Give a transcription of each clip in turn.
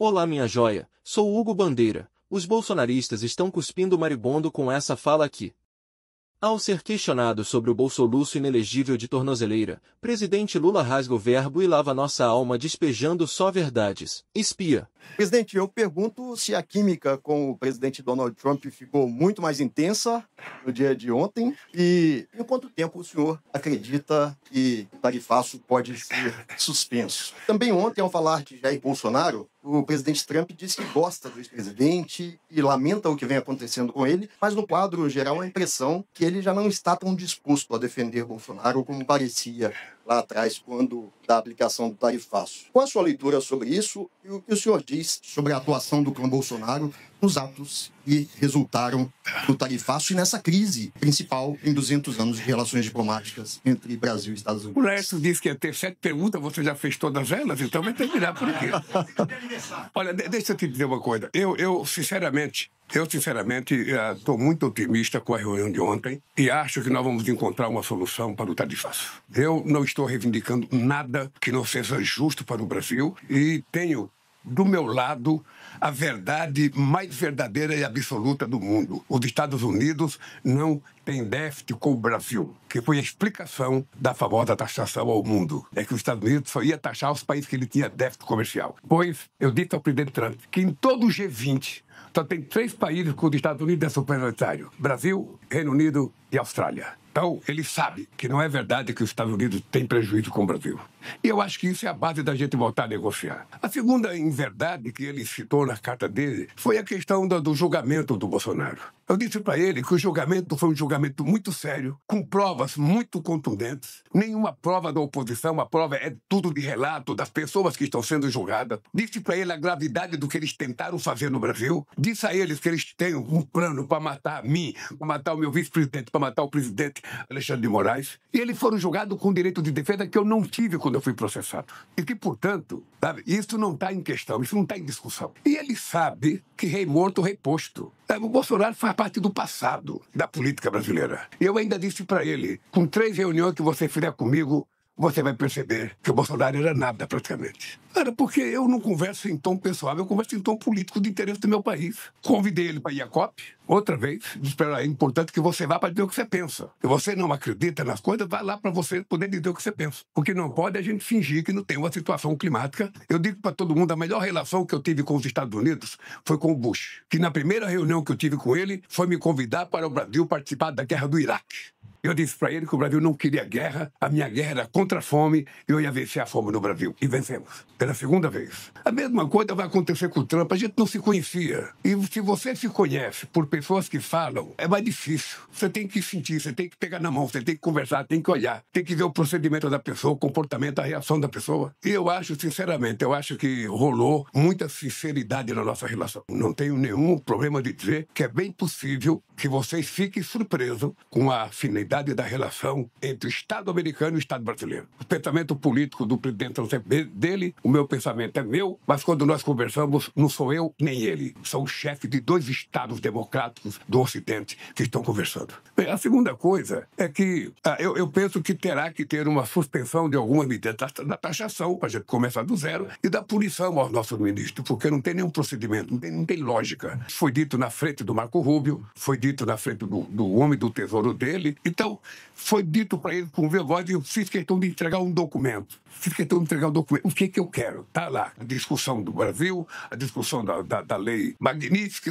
Olá minha joia, sou Hugo Bandeira. Os bolsonaristas estão cuspindo maribondo com essa fala aqui. Ao ser questionado sobre o bolsoluço inelegível de tornozeleira, presidente Lula rasga o verbo e lava nossa alma despejando só verdades. Espia. Presidente, eu pergunto se a química com o presidente Donald Trump ficou muito mais intensa no dia de ontem e em quanto tempo o senhor acredita que o tarifaço pode ser suspenso. Também ontem, ao falar de Jair Bolsonaro, o presidente Trump disse que gosta do ex-presidente e lamenta o que vem acontecendo com ele, mas no quadro geral a impressão que ele já não está tão disposto a defender Bolsonaro como parecia lá atrás, quando da aplicação do tarifaço. Qual a sua leitura sobre isso e o que o senhor diz sobre a atuação do clã Bolsonaro nos atos que resultaram do tarifaço e nessa crise principal em 200 anos de relações diplomáticas entre Brasil e Estados Unidos? O Laércio disse que ia ter 7 perguntas, você já fez todas elas, então vai terminar por aqui. Olha, deixa eu te dizer uma coisa. Eu sinceramente, estou muito otimista com a reunião de ontem e acho que nós vamos encontrar uma solução para o tarifaço. Eu não estou reivindicando nada que não seja justo para o Brasil e tenho do meu lado a verdade mais verdadeira e absoluta do mundo. Os Estados Unidos não têm déficit com o Brasil, que foi a explicação da famosa taxação ao mundo. É que os Estados Unidos só ia taxar os países que ele tinha déficit comercial. Pois eu disse ao presidente Trump que em todo o G20 só tem 3 países que os Estados Unidos é superavitário: Brasil, Reino Unido e Austrália. Então, ele sabe que não é verdade que os Estados Unidos têm prejuízo com o Brasil. E eu acho que isso é a base da gente voltar a negociar. A segunda inverdade que ele citou na carta dele foi a questão do julgamento do Bolsonaro. Eu disse para ele que o julgamento foi um julgamento muito sério, com provas muito contundentes. Nenhuma prova da oposição, a prova é tudo de relato das pessoas que estão sendo julgadas. Disse para ele a gravidade do que eles tentaram fazer no Brasil. Disse a eles que eles têm um plano para matar a mim, para matar o meu vice-presidente, para matar o presidente Alexandre de Moraes. E eles foram julgados com direito de defesa que eu não tive quando eu fui processado. E que, portanto, sabe, isso não está em questão, isso não está em discussão. E ele sabe que rei morto, rei posto. O Bolsonaro faz parte do passado da política brasileira. E eu ainda disse para ele, com 3 reuniões que você fizer comigo, você vai perceber que o Bolsonaro era nada, praticamente. Cara, porque eu não converso em tom pessoal, eu converso em tom político de interesse do meu país. Convidei ele para ir à COP, outra vez. É importante que você vá para dizer o que você pensa. Se você não acredita nas coisas, vai lá para você poder dizer o que você pensa. Porque não pode a gente fingir que não tem uma situação climática. Eu digo para todo mundo, a melhor relação que eu tive com os Estados Unidos foi com o Bush. Que na primeira reunião que eu tive com ele, foi me convidar para o Brasil participar da guerra do Iraque. Eu disse para ele que o Brasil não queria guerra, a minha guerra era contra a fome, e eu ia vencer a fome no Brasil. E vencemos. Pela segunda vez. A mesma coisa vai acontecer com o Trump, a gente não se conhecia. E se você se conhece por pessoas que falam, é mais difícil. Você tem que sentir, você tem que pegar na mão, você tem que conversar, tem que olhar, tem que ver o procedimento da pessoa, o comportamento, a reação da pessoa. E eu acho, sinceramente, que rolou muita sinceridade na nossa relação. Não tenho nenhum problema de dizer que é bem possível que vocês fiquem surpresos com a afinidade da relação entre o Estado americano e o Estado brasileiro. O pensamento político do presidente é dele, o meu pensamento é meu, mas quando nós conversamos, não sou eu nem ele. São os chefes de 2 estados democráticos do Ocidente que estão conversando. Bem, a segunda coisa é que eu penso que terá que ter uma suspensão de alguma medida da taxação, para a gente começar do zero, e da punição aos nossos ministros, porque não tem nenhum procedimento, não tem lógica. Foi dito na frente do Marco Rubio, foi dito na frente do homem do tesouro dele. Então, foi dito para ele com voz, e eu fiz questão de entregar um documento. O que eu quero? Está lá. A discussão do Brasil, a discussão da lei Magnitsky,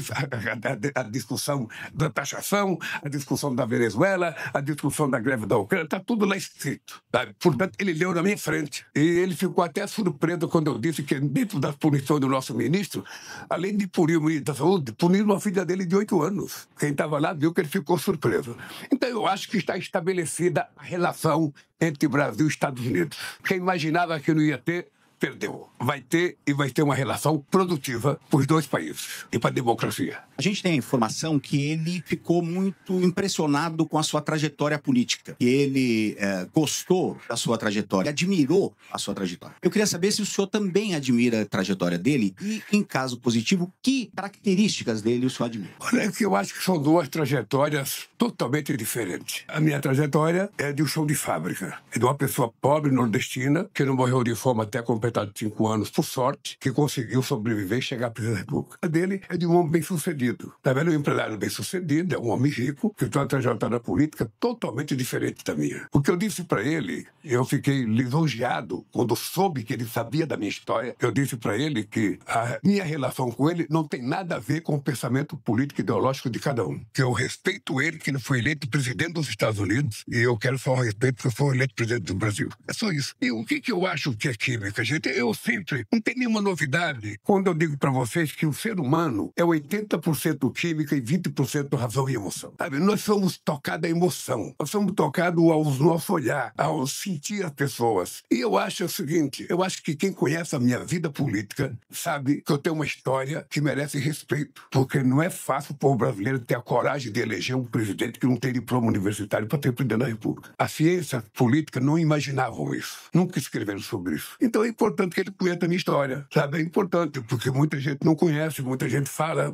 a discussão da taxação, a discussão da Venezuela, a discussão da greve da Ucrânia, está tudo lá escrito. Sabe? Portanto, ele leu na minha frente. E ele ficou até surpreso quando eu disse que, dentro das punições do nosso ministro, além de punir o ministro da Saúde, punir uma filha dele de 8 anos. Quem estava lá viu que ele ficou surpreso. Então, eu acho que está estabelecida a relação entre Brasil e Estados Unidos. Quem imaginava que não ia ter, perdeu. Vai ter e vai ter uma relação produtiva para os 2 países e para a democracia. A gente tem a informação que ele ficou muito impressionado com a sua trajetória política. Que ele gostou da sua trajetória, admirou a sua trajetória. Eu queria saber se o senhor também admira a trajetória dele e, em caso positivo, que características dele o senhor admira? Olha, é que eu acho que são 2 trajetórias totalmente diferentes. A minha trajetória é de um chão de fábrica. É de uma pessoa pobre, nordestina, que não morreu de fome até completar aposentado de 5 anos, por sorte, que conseguiu sobreviver e chegar à presidência da República. A dele é de um homem bem-sucedido. Tá vendo? Um empresário bem-sucedido, é um homem rico, que tem uma trajetória política totalmente diferente da minha. O que eu disse para ele, eu fiquei lisonjeado quando soube que ele sabia da minha história. Eu disse para ele que a minha relação com ele não tem nada a ver com o pensamento político e ideológico de cada um. Que eu respeito ele, que ele foi eleito presidente dos Estados Unidos, e eu quero só o respeito porque eu fui eleito presidente do Brasil. É só isso. E o que eu acho que é química, gente? Eu sempre, não tem nenhuma novidade quando eu digo para vocês que o ser humano é 80% química e 20% razão e emoção. Sabe? Nós somos tocados à emoção, nós somos tocados ao nosso olhar, ao sentir as pessoas. E eu acho o seguinte, eu acho que quem conhece a minha vida política sabe que eu tenho uma história que merece respeito, porque não é fácil o povo brasileiro ter a coragem de eleger um presidente que não tem diploma universitário para ter presidente da República. A ciência política não imaginavam isso, nunca escreveram sobre isso. Então é importante que ele conheça a minha história, sabe? É importante, porque muita gente não conhece, muita gente fala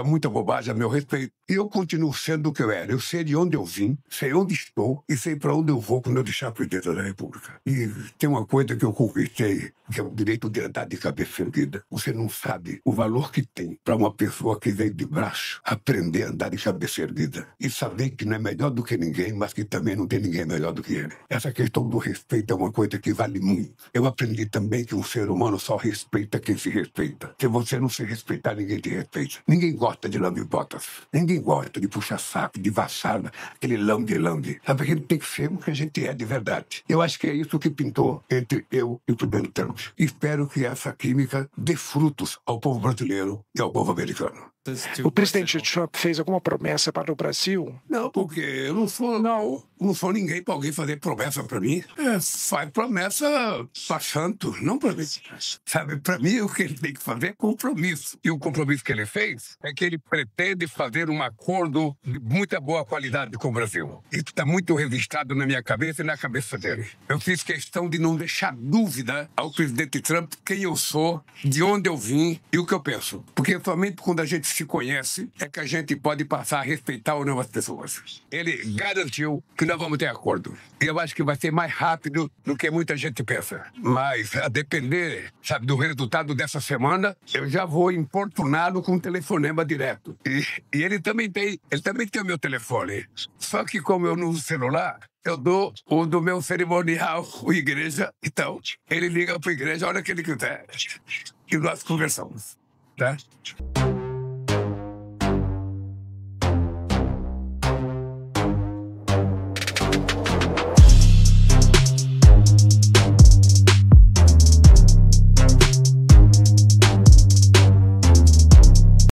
muita bobagem a meu respeito. E eu continuo sendo o que eu era. Eu sei de onde eu vim, sei onde estou e sei para onde eu vou quando eu deixar a presidência da República. E tem uma coisa que eu conquistei, que é o direito de andar de cabeça erguida. Você não sabe o valor que tem para uma pessoa que veio de baixo aprender a andar de cabeça erguida e saber que não é melhor do que ninguém, mas que também não tem ninguém melhor do que ele. Essa questão do respeito é uma coisa que vale muito. Eu aprendi também que um ser humano só respeita quem se respeita. Se você não se respeitar, ninguém te respeita. Ninguém gosta de lambe-botas. Ninguém gosta de puxar saco, de vassada, aquele lambe-lambe. Sabe, a gente tem que ser o que a gente é de verdade. Eu acho que é isso que pintou entre eu e o presidente Trump. Espero que essa química dê frutos ao povo brasileiro e ao povo americano. O presidente Trump fez alguma promessa para o Brasil? Não, porque eu não sou ninguém para alguém fazer promessa para mim. Faz promessa para santo, não para mim. Sabe, para mim o que ele tem que fazer é compromisso. E o compromisso que ele fez é que ele pretende fazer um acordo de muita boa qualidade com o Brasil. Isso está muito registrado na minha cabeça e na cabeça dele. Eu fiz questão de não deixar dúvida ao presidente Trump quem eu sou, de onde eu vim e o que eu penso. Porque somente quando a gente se conhece é que a gente pode passar a respeitar ou não as pessoas. Ele garantiu que nós vamos ter acordo. E eu acho que vai ser mais rápido do que muita gente pensa. Mas a depender, sabe, do resultado dessa semana, eu já vou importuná-lo com um telefonema direto. E ele também tem o meu telefone. Só que como eu não uso celular, eu dou o do meu cerimonial, o igreja. Então, ele liga para a igreja a hora que ele quiser. E nós conversamos. Tá?